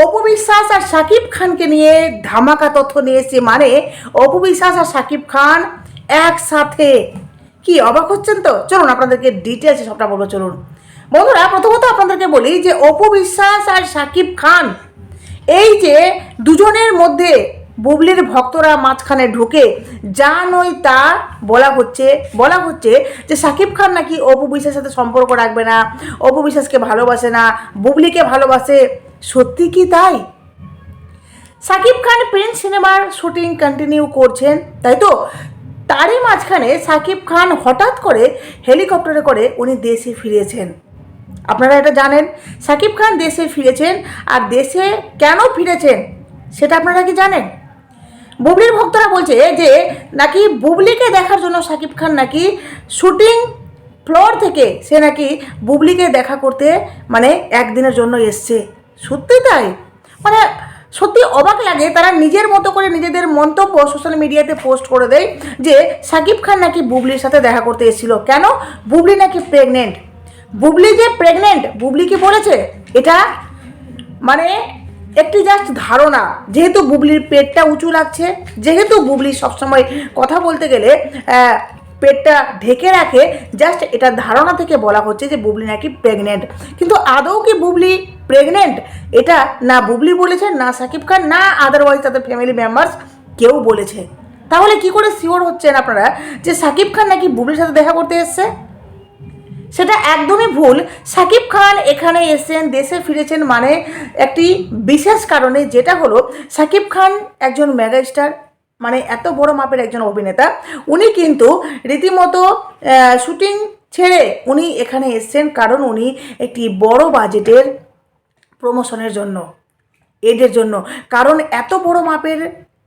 অপু বিশ্বাস আর শাকিব খানকে নিয়ে ধামাকা তথ্য নিয়ে এসেছে। মানে অপু বিশ্বাস আর শাকিব খান একসাথে। কি অবাক হচ্ছেন তো? চলুন আপনাদেরকে ডিটেলসে সবটা বলবো। চলুন বন্ধুরা, প্রথমত আপনাদেরকে বলি যে অপু বিশ্বাস আর শাকিব খান, এই যে দুজনের মধ্যে বুবলির ভক্তরা মাঝখানে ঢুকে যা নয় তা বলা হচ্ছে যে শাকিব খান নাকি অপু বিশ্বাসের সাথে সম্পর্ক রাখবে না, অপু বিশ্বাসকে ভালোবাসে না, বুবলিকে ভালোবাসে। সত্যি কি তাই? শাকিব খান প্রিন্স সিনেমার শুটিং কন্টিনিউ করছেন, তাই তো? তারই মাঝখানে শাকিব খান হঠাৎ করে হেলিকপ্টারে করে উনি দেশে ফিরেছেন। আপনারা এটা জানেন, শাকিব খান দেশে ফিরেছেন। আর দেশে কেন ফিরেছেন সেটা আপনারা কি জানেন? বুবলির ভক্তরা বলছে যে নাকি বুবলিকে দেখার জন্য শাকিব খান নাকি শুটিং ফ্লোর থেকে সে নাকি বুবলিকে দেখা করতে মানে একদিনের জন্য এসছে। সত্যি তাই? মানে সত্যি অবাক লাগে। তারা নিজের মতো করে নিজেদের মন্তব্য সোশ্যাল মিডিয়াতে পোস্ট করে দেয় যে শাকিব খান নাকি বুবলির সাথে দেখা করতে এসেছিল। কেন? বুবলি নাকি প্রেগনেন্ট। বুবলি যে প্রেগনেন্ট, বুবলি কি বলেছে? এটা মানে একটি জাস্ট ধারণা। যেহেতু বুবলির পেটটা উঁচু লাগছে, যেহেতু বুবলি সবসময় কথা বলতে গেলে পেটটা ঢেকে রাখে, জাস্ট এটা ধারণা থেকে বলা হচ্ছে যে বুবলি নাকি প্রেগনেন্ট। কিন্তু আদৌ কি বুবলি প্রেগনেন্ট এটা না বুবলি বলেছে, না শাকিব খান, না আদারওয়াইজ তাদের ফ্যামিলি মেম্বার্স কেউ বলেছে। তাহলে কি করে শিওর হচ্ছেন আপনারা যে শাকিব খান নাকি বুবলির সাথে দেখা করতে এসছে? সেটা একদমই ভুল। শাকিব খান এখানে এসেছেন, দেশে ফিরেছেন মানে একটি বিশেষ কারণে, যেটা হলো শাকিব খান একজন মেগাস্টার, মানে এত বড় মাপের একজন অভিনেতা। উনি কিন্তু রীতিমতো শুটিং ছেড়ে উনি এখানে এসেছেন কারণ উনি একটি বড় বাজেটের প্রমোশনের জন্য, এদের জন্য। কারণ এত বড় মাপের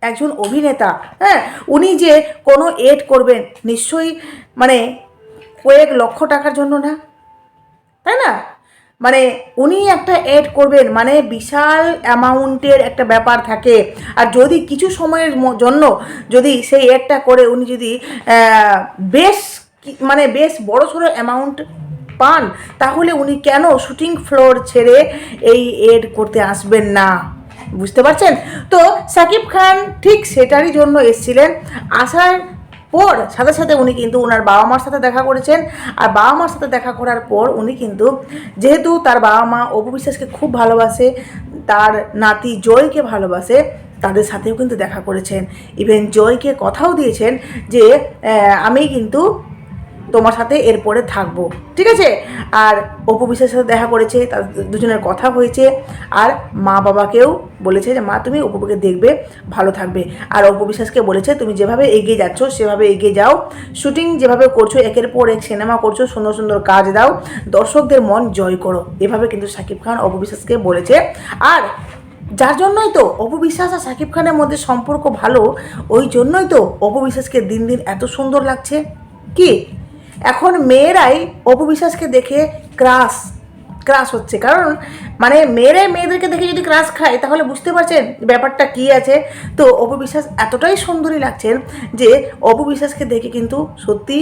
একজন অভিনেতা, হ্যাঁ, উনি যে কোনো এড করবেন নিশ্চয়ই মানে কয়েক লক্ষ টাকার জন্য না, তাই না? মানে উনি একটা এড করবেন মানে বিশাল অ্যামাউন্টের একটা ব্যাপার থাকে। আর যদি কিছু সময়ের জন্য যদি সেই এডটা করে উনি যদি বেশ মানে বেশ বড় সড়ো অ্যামাউন্ট পান, তাহলে উনি কেন শুটিং ফ্লোর ছেড়ে এই এড করতে আসবেন না? বুঝতে পারছেন তো? শাকিব খান ঠিক সেটারই জন্য এসেছিলেন। আসার পর সাথে সাথে উনি কিন্তু ওনার বাবা মার সাথে দেখা করেছেন। আর বাবা মার সাথে দেখা করার পর উনি কিন্তু, যেহেতু তার বাবা মা অপু বিশ্বাসকে খুব ভালোবাসে, তার নাতি জয়কে ভালোবাসে, তাদের সাথেও কিন্তু দেখা করেছেন। ইভেন জয়কে কথাও দিয়েছেন যে আমি কিন্তু তোমার সাথে এরপরে থাকবো, ঠিক আছে? আর অপু বিশ্বাসের সাথে দেখা করেছে, তাদের দুজনের কথা হয়েছে। আর মা বাবাকেও বলেছে যে মা তুমি অপুকে দেখবে, ভালো থাকবে। আর অপু বিশ্বাসকে বলেছে তুমি যেভাবে এগিয়ে যাচ্ছ সেভাবে এগিয়ে যাও, শুটিং যেভাবে করছো, একের পর এক সিনেমা করছো, সুন্দর সুন্দর কাজ দাও, দর্শকদের মন জয় করো। এভাবে কিন্তু শাকিব খান অপু বিশ্বাসকে বলেছে। আর যার জন্যই তো অপু বিশ্বাস আর শাকিব খানের মধ্যে সম্পর্ক ভালো, ওই জন্যই তো অপু বিশ্বাসকে দিন দিন এত সুন্দর লাগছে। কি এখন মেয়েরাই অপু বিশ্বাসকে দেখে ক্রাশ হচ্ছে। কারণ মানে মেয়েদেরকে দেখে যদি ক্রাশ খায় তাহলে বুঝতে পারছেন ব্যাপারটা কী আছে। তো অপু বিশ্বাস এতটাই সুন্দরী লাগছেন যে অপু বিশ্বাসকে দেখে কিন্তু সত্যি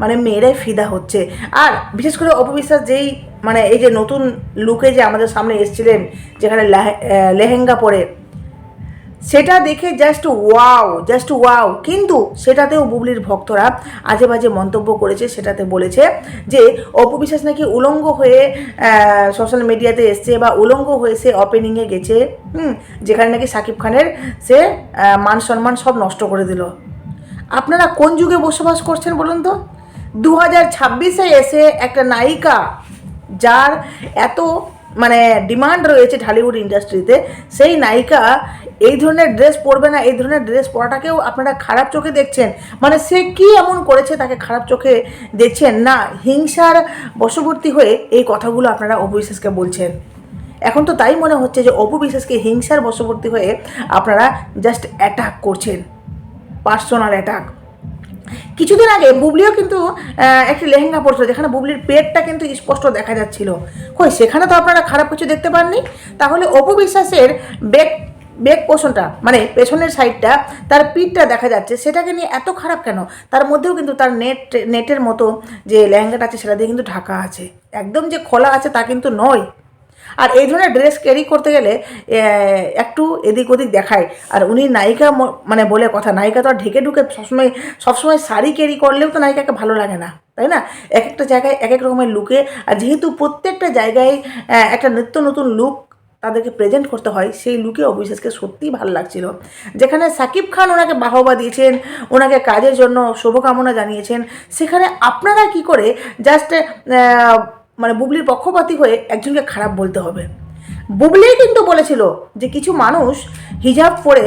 মানে মেয়েরাই ফিদা হচ্ছে। আর বিশেষ করে অপু বিশ্বাস যেই মানে এই যে নতুন লুকে যে আমাদের সামনে এসেছিলেন, যেখানে লেহেঙ্গা পরে, সেটা দেখে জাস্ট ওয়াও। কিন্তু সেটাতেও বুবলির ভক্তরা আজে বাজে মন্তব্য করেছে। সেটাতে বলেছে যে অপু বিশ্বাস নাকি উলঙ্গ হয়ে সোশ্যাল মিডিয়াতে এসছে বা উলঙ্গ হয়ে সে ওপেনিংয়ে গেছে, যেখানে নাকি শাকিব খানের সে মান সম্মান সব নষ্ট করে দিল। আপনারা কোন যুগে বসবাস করছেন বলুন তো? 2026-এ এসে একটা নায়িকা যার এত মানে ডিমান্ড রয়েছে ঢালিউড ইন্ডাস্ট্রিতে, সেই নায়িকা এই ধরনের ড্রেস পরবে না, এই ধরনের ড্রেস পরাটাকেও আপনারা খারাপ চোখে দেখছেন। মানে সে কি এমন করেছে তাকে খারাপ চোখে দেখছেন না? হিংসার বশবর্তী হয়ে এই কথাগুলো আপনারা অপু বিশ্বাসকে বলছেন। এখন তো তাই মনে হচ্ছে যে অপু বিশ্বাসকে হিংসার বশবর্তী হয়ে আপনারা জাস্ট অ্যাটাক করছেন, পার্সোনাল অ্যাটাক। কিছুদিন আগে বুবলিও কিন্তু একটি লেহেঙ্গা পরছিল, যেখানে বুবলির পেটটা কিন্তু স্পষ্ট দেখা যাচ্ছিল। কই সেখানে তো আপনারা খারাপ কিছু দেখতে পাননি। তাহলে অপু বিশ্বাসের বেক পোষণটা মানে পেছনের সাইডটা, তার পিঠটা দেখা যাচ্ছে, সেটাকে নিয়ে এত খারাপ কেন? তার মধ্যেও কিন্তু তার নেটের মতো যে লেহেঙ্গাটা আছে সেটা দিয়ে কিন্তু ঢাকা আছে, একদম যে খোলা আছে তা কিন্তু নয়। আর এই ধরনের ড্রেস ক্যারি করতে গেলে একটু এদিক ওদিক দেখায়। আর উনি নায়িকা মানে বলে কথা, নায়িকা তো আর ঢেকে ঢুকে সবসময় শাড়ি ক্যারি করলেও তো নায়িকাকে ভালো লাগে না, তাই না? এক একটা জায়গায় এক এক রকমের লুকে, আর যেহেতু প্রত্যেকটা জায়গায় একটা নিত্য নতুন লুক তাদেরকে প্রেজেন্ট করতে হয়, সেই লুকে অবিশ্বাসকে সত্যিই ভালো লাগছিল। যেখানে সাকিব খান ওনাকে বাহবা দিয়েছেন, ওনাকে কাজের জন্য শুভকামনা জানিয়েছেন, সেখানে আপনারা কি করে জাস্ট মানে বুবলির পক্ষপাতী হয়ে একজনকে খারাপ বলতে হবে? বুবলি কিন্তু বলেছিল যে কিছু মানুষ হিজাব পরে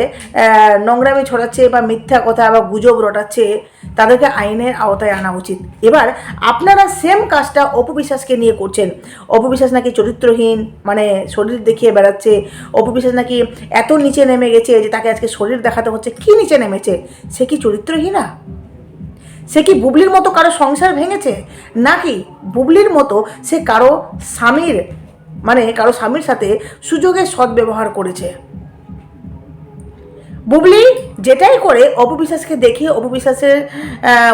নোংরামি ছড়াচ্ছে বা মিথ্যা কথা বা গুজব রটাচ্ছে, তাদেরকে আইনের আওতায় আনা উচিত। এবার আপনারা সেম কাজটা অপু বিশ্বাসকে নিয়ে করছেন। অপু বিশ্বাস নাকি চরিত্রহীন, মানে শরীর দেখিয়ে বেড়াচ্ছে। অপু বিশ্বাস নাকি এত নিচে নেমে গেছে যে তাকে আজকে শরীর দেখাতে হচ্ছে। কি নিচে নেমেছে? সে কি চরিত্রহীনা? সে কি বুবলির মতো কারো সংসার ভেঙেছে? নাকি বুবলির মতো সে কারো স্বামীর সাথে সুযোগের সদ্ব্যবহার করেছে? বুবলি যেটাই করে অপবিশ্বাসকে দেখিয়ে অপবিশ্বাসের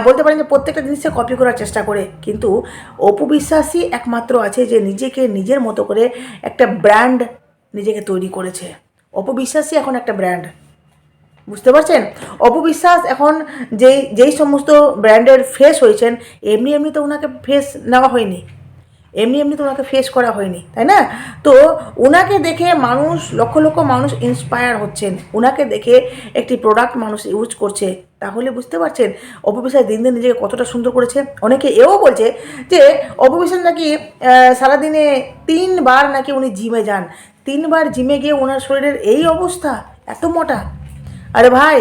বলতে পারেন যে প্রত্যেকটা জিনিসে কপি করার চেষ্টা করে, কিন্তু অপবিশ্বাসই একমাত্র আছে যে নিজেকে নিজের মতো করে একটা ব্র্যান্ড নিজেকে তৈরি করেছে। অপবিশ্বাসই এখন একটা ব্র্যান্ড, বুঝতে পারছেন? অপবিশ্বাস এখন যেই সমস্ত ব্র্যান্ডের ফেস হয়েছেন, এমনি এমনি তো ওনাকে ফেস নেওয়া হয়নি, এমনি এমনি তো ওনাকে ফেস করা হয়নি, তাই না? তো ওনাকে দেখে মানুষ, লক্ষ লক্ষ মানুষ ইন্সপায়ার হচ্ছেন, ওনাকে দেখে একটি প্রোডাক্ট মানুষ ইউজ করছে। তাহলে বুঝতে পারছেন অপবিশ্বাস দিন দিন নিজেকে কতটা সুন্দর করেছে। অনেকে এও বলছে যে অপবিশ্বাস নাকি সারাদিনে 3 বার নাকি উনি জিমে যান, 3 বার জিমে গিয়ে ওনার শরীরের এই অবস্থা, এত মোটা। আরে ভাই,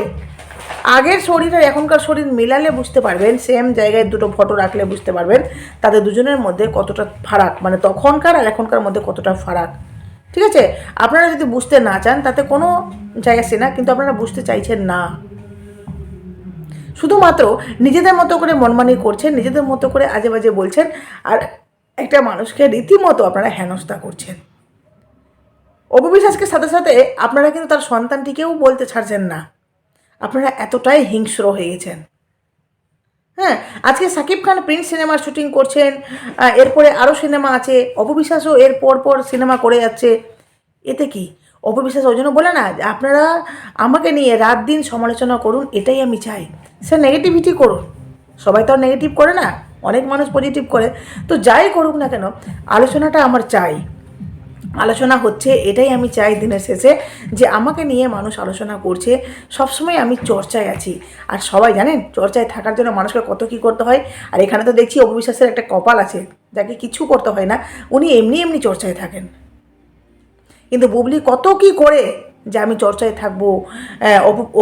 আগের শরীর আর এখনকার শরীর মিলালে বুঝতে পারবেন, সেম জায়গায় দুটো ফটো রাখলে বুঝতে পারবেন তাদের দুজনের মধ্যে কতটা ফারাক, মানে তখনকার আর এখনকার মধ্যে কতটা ফারাক। ঠিক আছে? আপনারা যদি বুঝতে না চান তাতে কোনো জায়গা সে না, কিন্তু আপনারা বুঝতে চাইছেন না, শুধুমাত্র নিজেদের মতো করে মনমানি করছেন, নিজেদের মতো করে আজে বাজে বলছেন, আর একটা মানুষকে রীতিমতো আপনারা হেনস্থা করছেন। অপবিশ্বাসকে সাথে সাথে আপনারা কিন্তু তার সন্তানটিকেও বলতে ছাড়ছেন না, আপনারা এতটাই হিংস্র হয়ে গেছেন। হ্যাঁ, আজকে সাকিব খান প্রিন্স সিনেমার শুটিং করছেন, এরপরে আরও সিনেমা আছে, অপবিশ্বাসও এর পর সিনেমা করে যাচ্ছে। এতে কি অপবিশ্বাস ওই জন্য বলে না যে আপনারা আমাকে নিয়ে রাত দিন সমালোচনা করুন, এটাই আমি চাই। সে নেগেটিভিটি করুন, সবাই তো আর নেগেটিভ করে না, অনেক মানুষ পজিটিভ করে। তো যাই করুক না কেন, আলোচনাটা আমার চাই, আলোচনা হচ্ছে, এটাই আমি চাই দিনের শেষে, যে আমাকে নিয়ে মানুষ আলোচনা করছে, সবসময় আমি চর্চায় আছি। আর সবাই জানেন চর্চায় থাকার জন্য মানুষকে কত কী করতে হয়। আর এখানে তো দেখছি অপবিশ্বাসের একটা কপাল আছে, যাকে কিছু করতে হয় না, উনি এমনি এমনি চর্চায় থাকেন। কিন্তু বুবলি কত কি করে যে আমি চর্চায় থাকবো,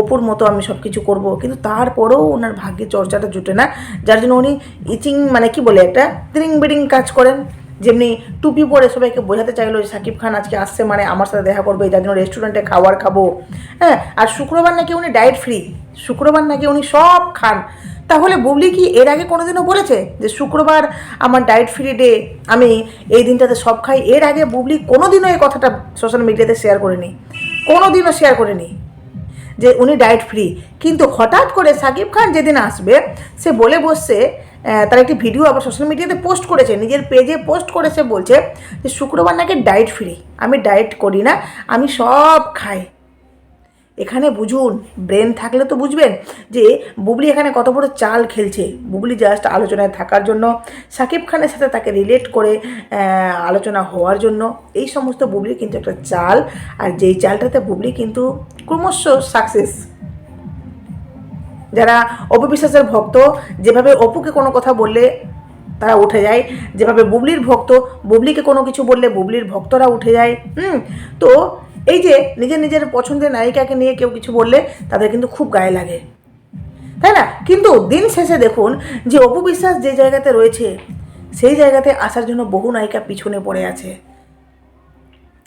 অপুর মতো আমি সব কিছু করবো, কিন্তু তারপরেও ওনার ভাগ্যে চর্চাটা জুটে না, যার জন্য উনি ইচিং মানে কি বলে একটা ত্রিং বিডিং কাজ করেন। যেমনি টুপি পরে সবাইকে বোঝাতে চাইলো যে সাকিব খান আজকে আসছে মানে আমার সাথে দেখা করবে, যার জন্য রেস্টুরেন্টে খাবার খাবো। হ্যাঁ, আর শুক্রবার নাকি উনি ডায়েট ফ্রি, শুক্রবার নাকি উনি সব খান। তাহলে বুবলি কি এর আগে কোনোদিনও বলেছে যে শুক্রবার আমার ডায়েট ফ্রি ডে, আমি এই দিনটাতে সব খাই? এর আগে বুবলি কোনোদিনও এই কথাটা সোশ্যাল মিডিয়াতে শেয়ার করেনি, কোনোদিনও শেয়ার করেনি যে উনি ডায়েট ফ্রি। কিন্তু হঠাৎ করে সাকিব খান যেদিন আসবে সে বলে বসছে, তার একটি ভিডিও আবার সোশ্যাল মিডিয়াতে পোস্ট করেছে, নিজের পেজে পোস্ট করেছে, বলছে যে শুক্রবার নাকি ডায়েট ফ্রি, আমি ডায়েট করি না, আমি সব খাই। এখানে বুঝুন, ব্রেন থাকলে তো বুঝবেন যে বুবলি এখানে কত বড় চাল খেলছে। বুবলি জাস্ট আলোচনায় থাকার জন্য, সাকিব খানের সাথে তাকে রিলেট করে আলোচনা হওয়ার জন্য, এই সমস্ত বুবলির কিন্তু একটা চাল। আর যেই চালটাতে বুবলি কিন্তু ক্রমশ সাকসেস। যারা অপবিশ্বাসের ভক্ত, যেভাবে অপুকে কোনো কথা বললে তারা উঠে যায়, যেভাবে বুবলির ভক্ত, বুবলিকে কোনো কিছু বললে বুবলির ভক্তরা উঠে যায়। তো এই যে নিজের নিজের পছন্দের নায়িকাকে নিয়ে কেউ কিছু বললে তাদের কিন্তু খুব গায়ে লাগে, তাই না? কিন্তু দিন শেষে দেখুন যে অপবিশ্বাস যে জায়গাতে রয়েছে সেই জায়গাতে আসার জন্য বহু নায়িকা পিছনে পড়ে আছে,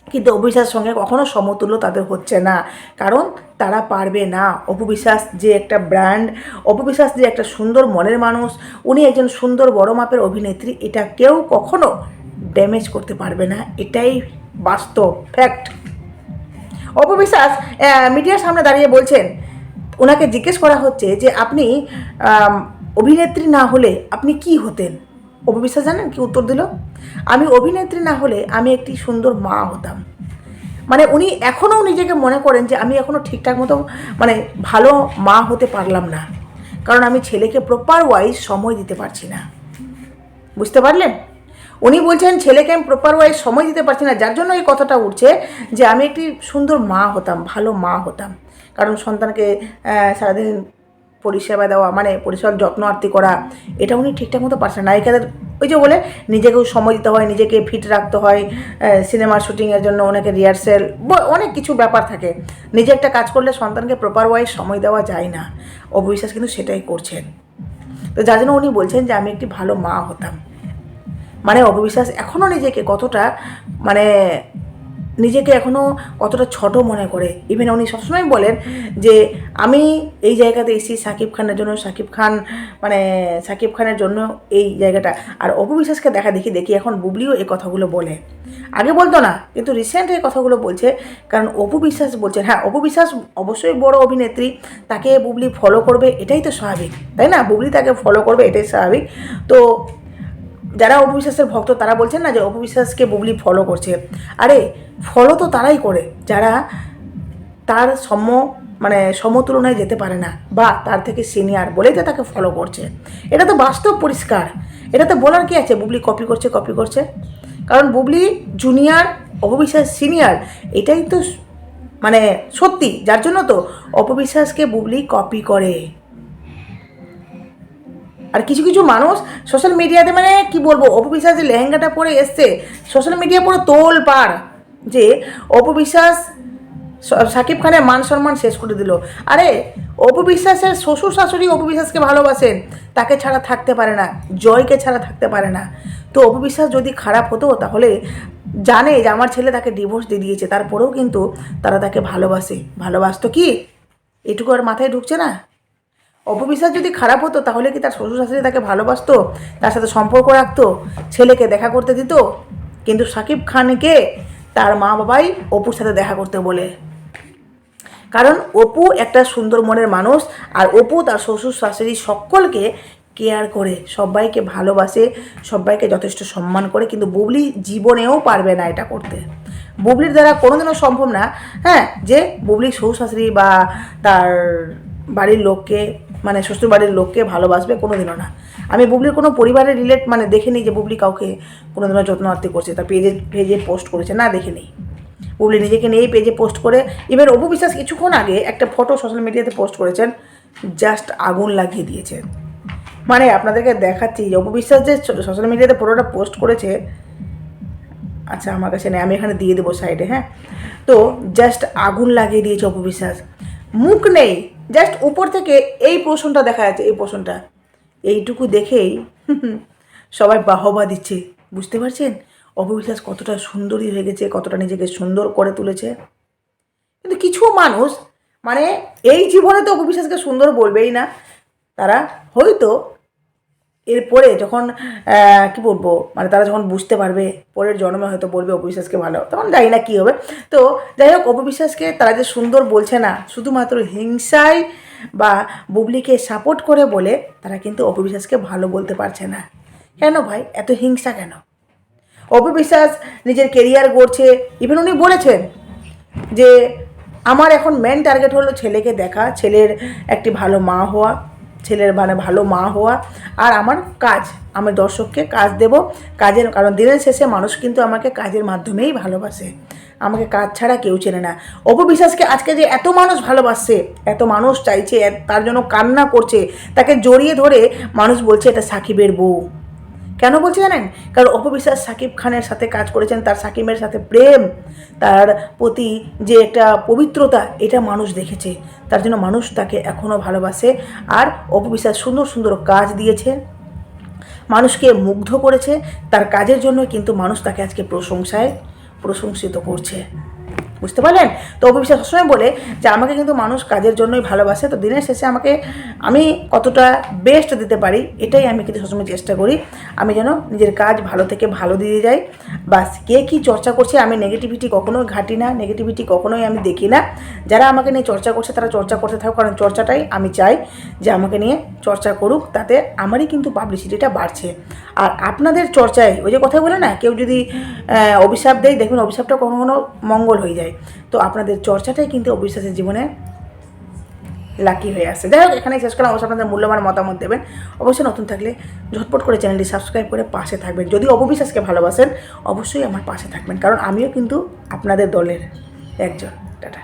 কিন্তু অপবিশ্বাসের সঙ্গে কখনো সমতুল্য তাদের হচ্ছে না, কারণ তারা পারবে না। অপবিশ্বাস যে একটা ব্র্যান্ড, অপবিশ্বাস যে একটা সুন্দর মনের মানুষ, উনি একজন সুন্দর বড় মাপের অভিনেত্রী, এটা কেউ কখনো ড্যামেজ করতে পারবে না, এটাই বাস্তব ফ্যাক্ট। অপবিশ্বাস মিডিয়ার সামনে দাঁড়িয়ে বলছেন, ওনাকে জিজ্ঞেস করা হচ্ছে যে আপনি অভিনেত্রী না হলে আপনি কি হতেন? অপু বিশ্বাস জানেন কি উত্তর দিল? আমি অভিনেত্রী না হলে আমি একটি সুন্দর মা হতাম। মানে উনি এখনও নিজেকে মনে করেন যে আমি এখনও ঠিকঠাক মতো মানে ভালো মা হতে পারলাম না, কারণ আমি ছেলেকে প্রপার ওয়াইজ সময় দিতে পারছি না। বুঝতে পারলেন? উনি বলছেন ছেলেকে আমি প্রপার ওয়াইজ সময় দিতে পারছি না, যার জন্য এই কথাটা উঠছে যে আমি একটি সুন্দর মা হতাম, ভালো মা হতাম। কারণ সন্তানকে সারাদিন পরিষেবা দেওয়া, মানে পরিষেবার যত্ন আত্তি করা, এটা উনি ঠিকঠাক মতো পারছেন। নায়িকাদের ওই যে বলে নিজেকেও সময় দিতে হয়, নিজেকে ফিট রাখতে হয়, সিনেমার শুটিংয়ের জন্য অনেকে রিহার্সেল, অনেক কিছু ব্যাপার থাকে। নিজে একটা কাজ করলে সন্তানকে প্রপার ওয়াইজ সময় দেওয়া যায় না। অপু বিশ্বাস কিন্তু সেটাই করছেন। তো যার জন্য উনি বলছেন যে আমি একটি ভালো মা হতাম। মানে অপু বিশ্বাস এখনও নিজেকে কতটা মানে নিজেকে এখনও কতটা ছোট মনে করে। ইভেন উনি সবসময় বলেন যে আমি এই জায়গাতে এসেছি শাকিব খানের জন্য, শাকিব খান মানে শাকিব খানের জন্য এই জায়গাটা। আর অপু বিশ্বাসকে দেখি এখন বুবলিও এই কথাগুলো বলে, আগে বলতো না, কিন্তু রিসেন্ট এই কথাগুলো বলছে। কারণ অপু বিশ্বাস বলছেন, হ্যাঁ অপু বিশ্বাস অবশ্যই বড় অভিনেত্রী, তাকে বুবলি ফলো করবে, এটাই তো স্বাভাবিক, তাই না? বুবলি তাকে ফলো করবে, এটাই স্বাভাবিক। তো যারা অপু বিশ্বাসের ভক্ত তারা বলছেন না যে অপু বিশ্বাসকে বুবলি ফলো করছে। আরে ফলো তো তারাই করে যারা তার মানে সমতুলনায় যেতে পারে না, বা তার থেকে সিনিয়র বলেই তো তাকে ফলো করছে। এটা তো বাস্তব পরিষ্কার, এটা তো বলার কি আছে বুবলি কপি করছে। কারণ বুবলি জুনিয়র, অপু বিশ্বাস সিনিয়র, এটাই তো মানে সত্যি। যার জন্য তো অপু বিশ্বাসকে বুবলি কপি করে। আর কিছু মানুষ সোশ্যাল মিডিয়াতে মানে কি বলবো, অপু বিশ্বাস যে লেহেঙ্গাটা পরে এসছে, সোশ্যাল মিডিয়া পুরো তোল পাড় যে অপু বিশ্বাস শাকিব খানের মান সম্মান শেষ করে দিল। আরে অপু বিশ্বাসের শ্বশুর শাশুড়ি অপু বিশ্বাসকে ভালোবাসেন, তাকে ছাড়া থাকতে পারে না, জয়কে ছাড়া থাকতে পারে না। তো অপু বিশ্বাস যদি খারাপ হতো তাহলে জানে যে আমার ছেলে তাকে ডিভোর্স দিয়ে দিয়েছে, তারপরেও কিন্তু তারা তাকে ভালোবাসতো কি? এটুকু আর মাথায় ঢুকছে না? অপু বিশ্বাস যদি খারাপ হতো তাহলে কি তার শ্বশুর শাশুড়ি তাকে ভালোবাসতো, তার সাথে সম্পর্ক রাখতো, ছেলেকে দেখা করতে দিত? কিন্তু শাকিব খানকে তার মা বাবাই অপুর সাথে দেখা করতে বলে। কারণ অপু একটা সুন্দর মনের মানুষ, আর অপু তার শ্বশুর শাশুড়ি সকলকে কেয়ার করে, সবাইকে ভালোবাসে, সবাইকে যথেষ্ট সম্মান করে। কিন্তু বুবলি জীবনেও পারবে না এটা করতে। বুবলির দ্বারা কোনোদিনও সম্ভব না, হ্যাঁ, যে বুবলির শ্বশুর শাশুড়ি বা তার বাড়ির লোককে মানে শ্বশুর বাড়ির লোককে ভালোবাসবে, কোনোদিনও না। আমি বুবলির কোনো পরিবারের মানে দেখিনি যে বুবলি কাউকে কোনোদিনও যত্ন আত্তি করছে, তার পেজে পোস্ট করেছে, না দেখিনি। বুবলি নিজেকে নিয়েই পেজে পোস্ট করে। এবার অপু বিশ্বাস কিছুক্ষণ আগে একটা ফটো সোশ্যাল মিডিয়াতে পোস্ট করেছেন, জাস্ট আগুন লাগিয়ে দিয়েছে। মানে আপনাদেরকে দেখাচ্ছি যে অপু বিশ্বাস যে সোশ্যাল মিডিয়াতে ফটোটা পোস্ট করেছে, আচ্ছা আমার কাছে নেই, আমি এখানে দিয়ে দেবো সাইডে, হ্যাঁ। তো জাস্ট আগুন লাগিয়ে দিয়েছে অপু বিশ্বাস, মুখ নেই, জাস্ট উপর থেকে এই পোর্শনটা দেখা যাচ্ছে, এই পোর্শনটা, এইটুকু দেখেই সবাই বাহবা দিচ্ছে। বুঝতে পারছেন অপু বিশ্বাস কতটা সুন্দরী হয়ে গেছে, কতটা নিজেকে সুন্দর করে তুলেছে। কিন্তু কিছু মানুষ মানে এই জীবনে তো অপু বিশ্বাসকে সুন্দর বলবেই না, তারা হয়তো এরপরে যখন কি বলবো মানে তারা যখন বুঝতে পারবে, পরের জন্মে হয়তো বলবে অপু বিশ্বাসকে ভালো, তখন জানি না কী হবে। তো যাই হোক, অপু বিশ্বাসকে তারা যে সুন্দর বলছে না শুধুমাত্র হিংসায় বা বুবলিকে সাপোর্ট করে বলে, তারা কিন্তু অপু বিশ্বাসকে ভালো বলতে পারছে না। কেন ভাই এত হিংসা কেন? অপু বিশ্বাস নিজের কেরিয়ার গড়ছে। ইভেন উনি বলেছেন যে আমার এখন মেন টার্গেট হলো ছেলেকে দেখা, ছেলের একটি ভালো মা হওয়া, ছেলের মানে ভালো মা হওয়া, আর আমার কাজ, আমি দর্শককে কাজ দেব, কাজের, কারণ দিনের শেষে মানুষ কিন্তু আমাকে কাজের মাধ্যমেই ভালোবাসে, আমাকে কাজ ছাড়া কেউ চেনে না। অপু বিশ্বাসকে আজকে যে এত মানুষ ভালোবাসছে, এত মানুষ চাইছে, তার জন্য কান্না করছে, তাকে জড়িয়ে ধরে মানুষ বলছে এটা সাকিবের বউ। কেন বলছি জানেন? কারণ অপু বিশ্বাস শাকিব খানের সাথে কাজ করেছেন, তার শাকিবের সাথে প্রেম, তার প্রতি যে একটা পবিত্রতা, এটা মানুষ দেখেছে, তার জন্য মানুষ তাকে এখনও ভালোবাসে। আর অপু বিশ্বাস সুন্দর সুন্দর কাজ দিয়েছে, মানুষকে মুগ্ধ করেছে, তার কাজের জন্য কিন্তু মানুষ তাকে আজকে প্রশংসিত করছে। বুঝতে পারলেন? তো অপবিশ্বাস সবসময় বলে যে আমাকে কিন্তু মানুষ কাজের জন্যই ভালোবাসে, তো দিনের শেষে আমি কতটা বেস্ট দিতে পারি এটাই আমি কিন্তু সবসময় চেষ্টা করি। আমি যেন নিজের কাজ ভালো থেকে ভালো দিয়ে যাই। বাস কে কী চর্চা করছে আমি নেগেটিভিটি কখনোই ঘাঁটি না, নেগেটিভিটি কখনোই আমি দেখি না। যারা আমাকে নিয়ে চর্চা করছে তারা চর্চা করতে থাকুক, কারণ চর্চাটাই আমি চাই যে আমাকে নিয়ে চর্চা করুক, তাতে আমারই কিন্তু পাবলিসিটিটা বাড়ছে। আর আপনাদের চর্চায় ওই যে কথা বলে না, কেউ যদি অভিশাপ দেয়, দেখবেন অভিশাপটা কখনো কখনো মঙ্গল হয়ে যায়। তো আপনাদের চর্চাটাই কিন্তু অবিশ্বাসের জীবনে লাকি হয়ে আসছে। যাই হোক, এখানেই শেষ করলাম। অবশ্যই আপনাদের মূল্যবান মতামত দেবেন। অবশ্যই নতুন থাকলে ঝটপট করে চ্যানেলটি সাবস্ক্রাইব করে পাশে থাকবেন। যদি অপবিশ্বাসকে ভালোবাসেন অবশ্যই আমার পাশে থাকবেন, কারণ আমিও কিন্তু আপনাদের দলের একজন। টাটা।